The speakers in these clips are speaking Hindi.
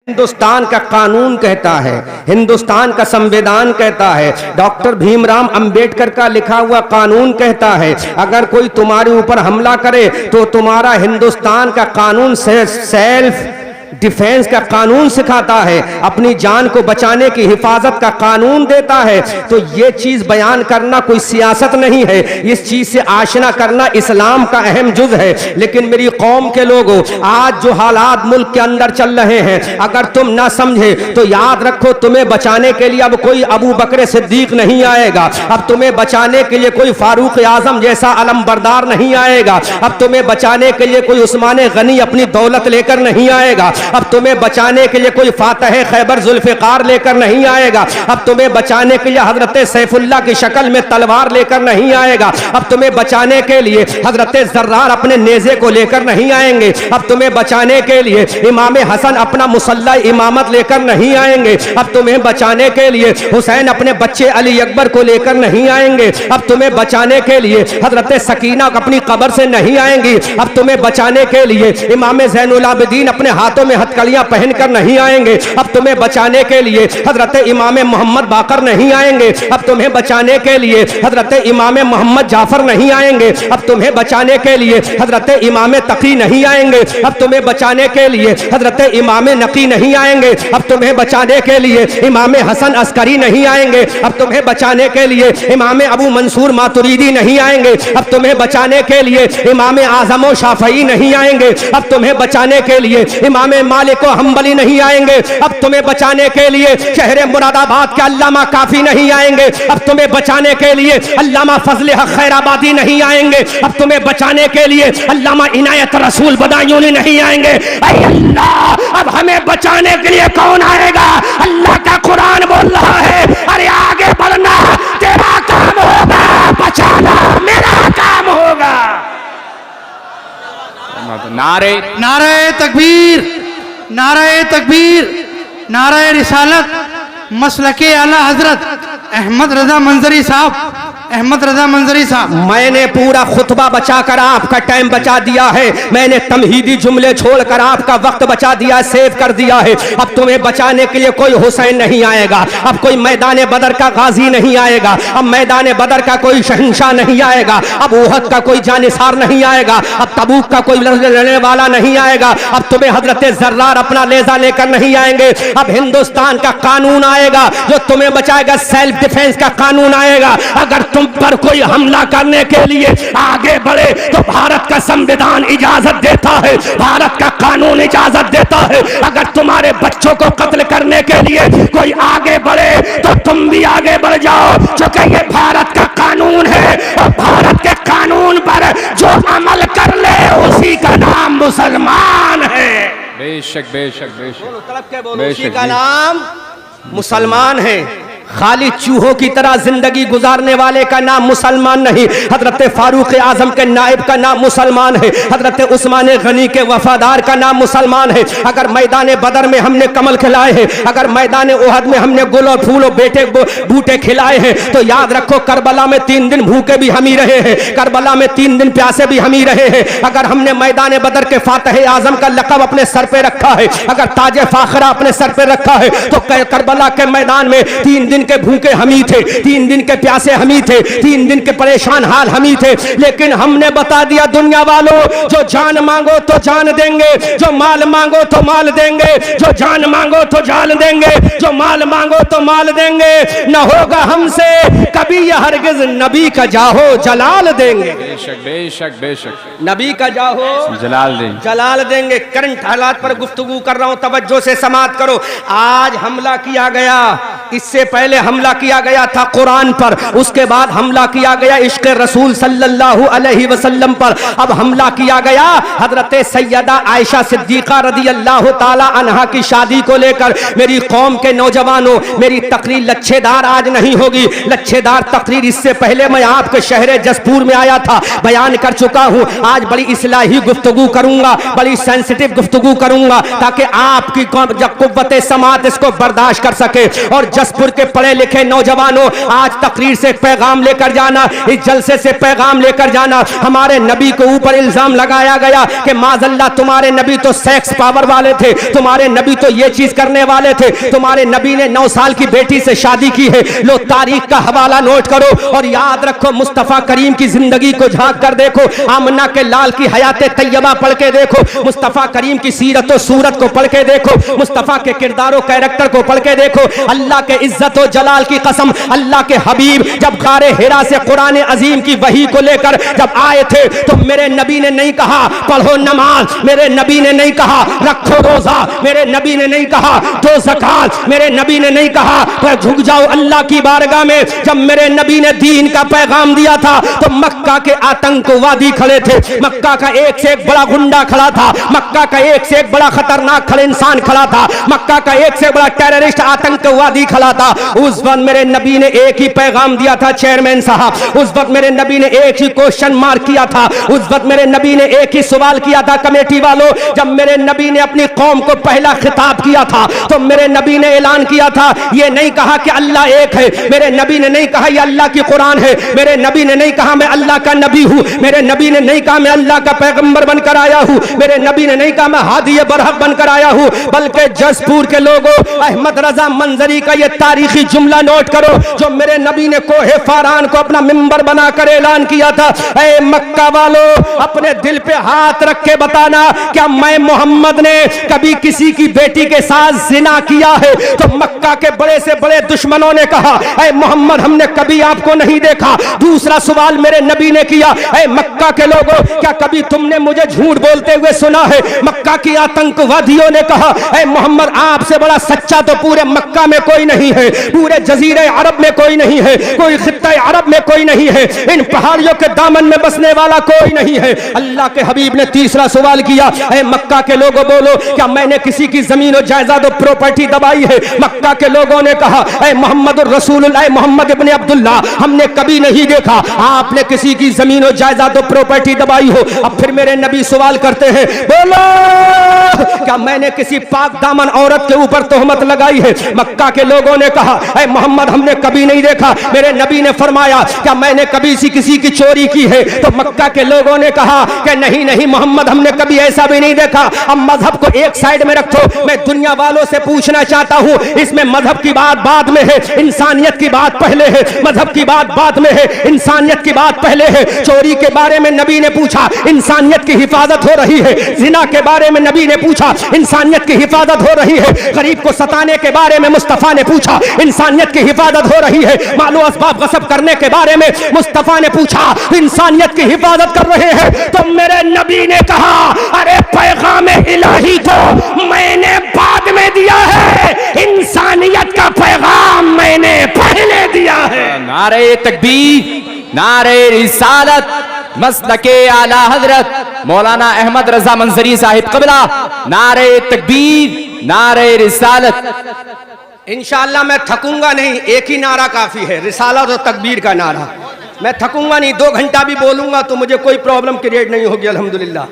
हिंदुस्तान का कानून कहता है, हिंदुस्तान का संविधान कहता है, डॉक्टर भीमराव अंबेडकर का लिखा हुआ कानून कहता है, अगर कोई तुम्हारे ऊपर हमला करे तो तुम्हारा हिंदुस्तान का कानून सेल्फ डिफेंस का कानून सिखाता है, अपनी जान को बचाने की हिफाजत का कानून देता है। तो ये चीज बयान करना कोई सियासत नहीं है, इस चीज से आशना करना इस्लाम का अहम जुज है। लेकिन मेरी कौम के लोगों, आज जो हालात मुल्क के अंदर चल रहे हैं, अगर तुम ना समझे तो याद रखो, तुम्हें बचाने के लिए अब कोई अबू बकर सिद्दीक नहीं आएगा, अब तुम्हें बचाने के लिए कोई फारूक आजम जैसा अलमबरदार नहीं आएगा, अब तुम्हें बचाने के लिए कोई उस्मान गनी अपनी दौलत लेकर नहीं आएगा, अब तुम्हें बचाने के लिए कोई फातह खैबर जुल्फिकार लेकर नहीं आएगा, अब तुम्हें बचाने के लिए हजरत सैफुल्लाह की शक्ल में तलवार लेकर नहीं आएगा, अब तुम्हें बचाने के लिए हजरत जर्रार अपने नेज़े को लेकर नहीं आएंगे, अब तुम्हें बचाने के लिए इमाम हसन अपना मुसल्ला इमामत लेकर नहीं आएंगे, अब तुम्हें बचाने के लिए हुसैन अपने बच्चे अली अकबर को लेकर नहीं आएंगे, अब तुम्हें बचाने के लिए हजरत सकीना अपनी कब्र से नहीं आएंगी, अब तुम्हें बचाने के लिए इमाम ज़ैनुल आबिदीन अपने हाथों में हथकड़ियां पहनकर नहीं आएंगे, अब तुम्हें बचाने के लिए हजरत इमाम मोहम्मद बाकर नहीं आएंगे, अब तुम्हें बचाने के लिए हजरत इमाम मोहम्मद जाफर नहीं आएंगे, अब तुम्हें बचाने के लिए हजरत इमाम तकी नहीं आएंगे, अब तुम्हें बचाने के लिए हजरत इमाम नकी नहीं आएंगे, अब तुम्हें बचाने के लिए इमाम हसन अस्करी नहीं आएंगे, अब तुम्हें बचाने के लिए इमाम अबू मंसूर मातुरीदी नहीं आएंगे, अब तुम्हें बचाने के लिए इमाम आजम शाफई नहीं आएंगे, अब तुम्हें बचाने के लिए इमाम मालिक हम्बली नहीं आएंगे, अब तुम्हें बचाने के लिए शहर मुरादाबाद के अल्लामा काफी नहीं आएंगे, अब तुम्हें बचाने के लिए अल्लामा फजल हक खैराबादी नहीं आएंगे, अब तुम्हें बचाने के लिए अल्लामा इनायत रसूल बदायूनी नहीं आएंगे। ऐ अल्लाह, अब हमें बचाने के लिए कौन आएगा? अल्लाह का कुरान बोल रहा है, अरे आगे बढ़ना तेरा काम होगा, बचाना मेरा काम होगा। नारे नारे तकबीर, नारे तकबीर, नारे रिसालत, मसलके आला हजरत अहमद रजा मंजरी साहब, अहमद रजा मंजरी साहब। मैंने पूरा खुतबा बचाकर आपका टाइम बचा दिया है, मैंने तमहीदी जुमले छोड़कर आपका वक्त बचा दिया, सेव कर दिया है। अब तुम्हें बचाने के लिए कोई हुसैन नहीं आएगा, अब कोई मैदान बदर का गाजी नहीं आएगा, अब मैदान बदर का कोई शहंशाह नहीं आएगा, अब उहद का कोई जानिसार नहीं आएगा, अब तबूक का कोई लड़ने वाला नहीं आएगा, अब तुम्हें हजरत जर्रार अपना लेजा लेकर नहीं आएंगे। अब हिंदुस्तान का कानून आएगा जो तुम्हें बचाएगा, सेल्फ डिफेंस का कानून आएगा। अगर तुम पर कोई हमला करने के लिए आगे बढ़े तो भारत का संविधान इजाजत देता है, भारत का कानून इजाजत देता है। अगर तुम्हारे बच्चों को कत्ल करने के लिए कोई आगे बढ़े तो तुम भी आगे बढ़ जाओ, क्योंकि ये भारत का कानून है और भारत के कानून पर जो अमल कर ले उसी का नाम मुसलमान है। बेशक बेशक बेशक उसी का नाम मुसलमान है। खाली चूहों की तरह जिंदगी गुजारने वाले का नाम मुसलमान नहीं। हजरत फारूक आजम के नाइब का नाम मुसलमान है, हजरत उस्मान गनी के वफादार का नाम मुसलमान है। अगर मैदान बदर में हमने कमल खिलाए हैं, अगर मैदान ओहद में हमने गुलो फूलो बेटे बूटे खिलाए हैं, तो याद रखो करबला में 3 दिन भूखे भी हम ही रहे हैं, करबला में 3 दिन प्यासे भी हम ही रहे हैं। अगर हमने मैदान बदर के फातह आजम का लक़ब अपने सर पे रखा है, अगर ताजे फाखरा अपने सर पे रखा है, तो करबला के मैदान में 3 दिन के भूखे हम ही थे, 3 दिन के प्यासे हम ही थे, 3 दिन के परेशान हाल हम ही थे। लेकिन हमने बता दिया दुनिया वालों, जो जान मांगो तो जान देंगे, जो माल मांगो तो माल देंगे, जो जान मांगो तो जान देंगे, जो माल मांगो तो माल देंगे। न होगा हमसे कभी यह हरगिज नबी का जाहो जलाल देंगे। बेशक बेशक बेशक नबी का जाहो जलाल देंगे, जलाल देंगे। करंट हालात पर गुफ्तगू कर रहा हूं, तवज्जो से समात करो। आज हमला किया गया, इससे पहले हमला किया गया था कुरान पर, उसके बाद हमला किया गया इश्क़ रसूल सल्लल्लाहु अलैहि वसल्लम पर, अब हमला किया गया हजरत सैयदा आयशा सिद्दीक़ा रज़ियल्लाहु ताला अन्हा की शादी को लेकर। मेरी कौम के नौजवानों, मेरी तकरीर लच्छेदार आज नहीं होगी। लच्छेदार तकरीर इससे पहले मैं आपके शहर जसपुर में आया था, बयान कर चुका हूँ। आज बड़ी इस्लाही गुफ्तगू करूंगा, बड़ी सेंसिटिव गुफ्तगू करूंगा, ताकि आपकी कुव्वत समात इसको बर्दाश्त कर सके। और जसपुर के पढ़े लिखे नौजवानों, आज तकरीर से पैगाम लेकर जाना, इस जलसे से पैगाम लेकर जाना। हमारे नबी के ऊपर इल्जाम लगाया गया कि माज़अल्लाह तुम्हारे नबी तो सेक्स पावर वाले थे, तुम्हारे नबी तो ये चीज करने वाले थे, तुम्हारे नबी ने 9 साल की बेटी से शादी की है। लो तारीख का हवाला नोट करो और याद रखो, मुस्तफा करीम की जिंदगी को झांक कर देखो, आमना के लाल की हयाते तैयबा पढ़ के देखो, मुस्तफा करीम की सीरत और सूरत को पढ़ के देखो, मुस्तफा के किरदारों कैरेक्टर को पढ़ के देखो। अल्लाह के इज्जत और जलाल की कसम, अल्लाह के हबीब जब गारे हिरा से कुरान अजीम की वही को लेकर जब आए थे तो मेरे नबी ने नहीं कहा पढ़ो नमाज, मेरे नबी ने नहीं कहा रखो रोजा, मेरे नबी ने नहीं कहा दो ज़कात, मेरे नबी ने नहीं कहा पर झुक जाओ अल्लाह की बारगाह में। जब मेरे नबी ने दीन का पैगाम दिया था तो मक्का के आतंकवादी खड़े थे, मक्का का एक से एक बड़ा गुंडा खड़ा था, मक्का का एक से एक बड़ा खतरनाक खड़े इंसान खड़ा था, मक्का का एक से बड़ा टेररिस्ट आतंकवादी खड़ा था। उस वक्त मेरे नबी ने एक ही पैगाम दिया था चेयरमैन साहब, उस वक्त मेरे नबी ने एक ही क्वेश्चन मार्क किया था, उस वक्त मेरे नबी ने एक ही सवाल किया था कमेटी वालों। जब मेरे नबी ने अपनी कौम को पहला खिताब किया था तो मेरे नबी ने ऐलान किया था, ये नहीं कहा कि अल्लाह एक है, मेरे नबी ने नहीं कहा ये अल्लाह की कुरान है, मेरे नबी ने नहीं कहा मैं अल्लाह का नबी हूं, मेरे नबी ने नहीं कहा मैं अल्लाह का पैगंबर बनकर आया हूं, मेरे नबी ने नहीं कहा मैं हादी बरहक बनकर आया हूं, बल्कि जसपुर के लोगों, अहमद रजा मंजरी का ये तारीखी जुमला नोट करो जो मेरे नबी ने कोहे फारान को अपना मिंबर बनाकर ऐलान किया था, ऐ मक्का वालों अपने दिल पे हाथ रख के बताना, क्या मैं मोहम्मद ने कभी किसी की बेटी के साथ जिना किया है? तो मक्का के बड़े से बड़े दुश्मनों ने कहा ऐ मोहम्मद हमने कभी आपको नहीं देखा। दूसरा सवाल मेरे नबी ने किया, ऐ मक्का के लोगों क्या कभी तुमने मुझे झूठ बोलते हुए सुना है? मक्का की आतंकवादियों ने कहा ऐ मोहम्मद आपसे बड़ा सच्चा तो पूरे मक्का में कोई नहीं है, पूरे जजीरे अरब में कोई नहीं है, कोई खित्ता अरब में कोई नहीं है, इन पहाड़ियों के दामन में बसने वाला कोई नहीं है। अल्लाह के हबीब ने तीसरा सवाल किया, ऐ मक्का के लोगों बोलो क्या मैंने किसी की जमीन और जायदाद और प्रॉपर्टी दबाई है? मक्का के लोगों ने कहा ऐ मोहम्मद रसूलुल्लाह मोहम्मद इब्ने अब्दुल्लाह हमने कभी नहीं देखा आपने किसी की जमीन और जायदाद और प्रॉपर्टी दबाई हो। अब फिर मेरे नबी सवाल करते हैं, बोलो क्या मैंने किसी पाक दामन औरत के ऊपर तोहमत लगाई है? मक्का के लोगों ने कहा ऐ मोहम्मद हमने कभी नहीं देखा। मेरे नबी ने फरमाया क्या मैंने कभी किसी की चोरी की है? तो मक्का के लोगों ने कहा कि नहीं नहीं मोहम्मद हमने कभी ऐसा भी नहीं देखा। अब मजहब को एक साइड में रखो, मैं दुनिया वालों से पूछना चाहता हूं, इसमें मजहब की बात बाद में है, इंसानियत की बात पहले है, मजहब की बात बाद में है, इंसानियत की बात पहले है। चोरी के बारे में नबी ने पूछा, इंसानियत की हिफाजत हो रही है। जिना के बारे में नबी ने पूछा, इंसानियत की हिफाजत हो रही है। गरीब को सताने के बारे में मुस्तफा ने पूछा, इंसानियत की हिफाजत हो रही है। मालो असबाब गसब करने के बारे में मुस्तफा ने पूछा, इंसानियत की हिफाजत कर रहे हैं। तो मेरे नबी ने कहा अरे पैगाम इलाही तो मैंने बाद में दिया है, इंसानियत का पैगाम मैंने पहले दिया है। नारे तकबीर, नारे रिसालत, मसलके आला हजरत मौलाना अहमद रजा मंजरी साहिब क़िबला, नारे तकबीर, नारे रिसालत। इंशाअल्लाह मैं थकूंगा नहीं, एक ही नारा काफी है, रिसालत और तकबीर का नारा। मैं थकूंगा नहीं, 2 घंटा भी बोलूंगा तो मुझे कोई प्रॉब्लम क्रिएट नहीं होगी अल्हम्दुलिल्लाह।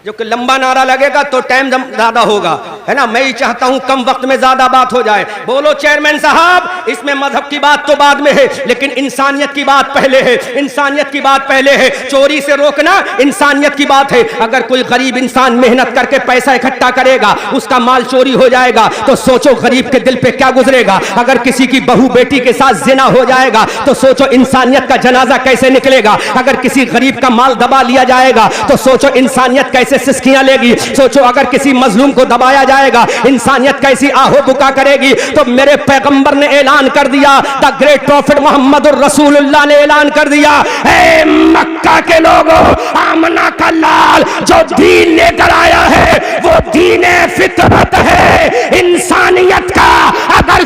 जो कि लंबा नारा लगेगा तो टाइम ज्यादा होगा, है ना। मैं ही चाहता हूं कम वक्त में ज्यादा बात हो जाए। बोलो चेयरमैन साहब, इसमें मजहब की बात तो बाद में है लेकिन इंसानियत की बात पहले है, इंसानियत की बात पहले है। चोरी से रोकना इंसानियत की बात है। अगर कोई गरीब इंसान मेहनत करके पैसा इकट्ठा करेगा, उसका माल चोरी हो जाएगा तो सोचो गरीब के दिल पे क्या गुजरेगा। अगर किसी की बहू बेटी के साथ जिना हो जाएगा तो सोचो इंसानियत का जनाजा कैसे निकलेगा। अगर किसी गरीब का माल दबा लिया जाएगा तो सोचो इंसानियत कैसे सिस्कियां लेगी। सोचो अगर किसी मजलूम को दबाया जाएगा, इंसानियत कैसी आहो बुका करेगी। तो मेरे पैगंबर ने ऐलान कर दिया, द ग्रेट प्रॉफिट मोहम्मद रसूलुल्लाह ने ऐलान कर दिया, ऐ मक्का के लोगों, आमना का लाल जो दीन लेकर आया है वो दीन फितरत है, इंसानियत का। अगर